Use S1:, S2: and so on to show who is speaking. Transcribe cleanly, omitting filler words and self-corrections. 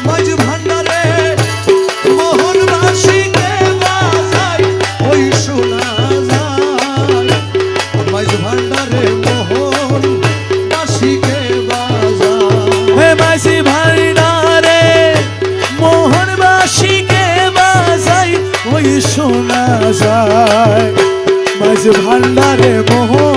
S1: মাঝ ভান্ডারে মোহনবাসীকে বাজাই ওই শোনা যায় মাঝ ভান্ডারে মোহনবাসীকে বাজাই
S2: হে মাঝি ভান্ডারে মোহনবাসীকে বাজাই ওই শোনা যায় মাঝ ভান্ডারে মোহন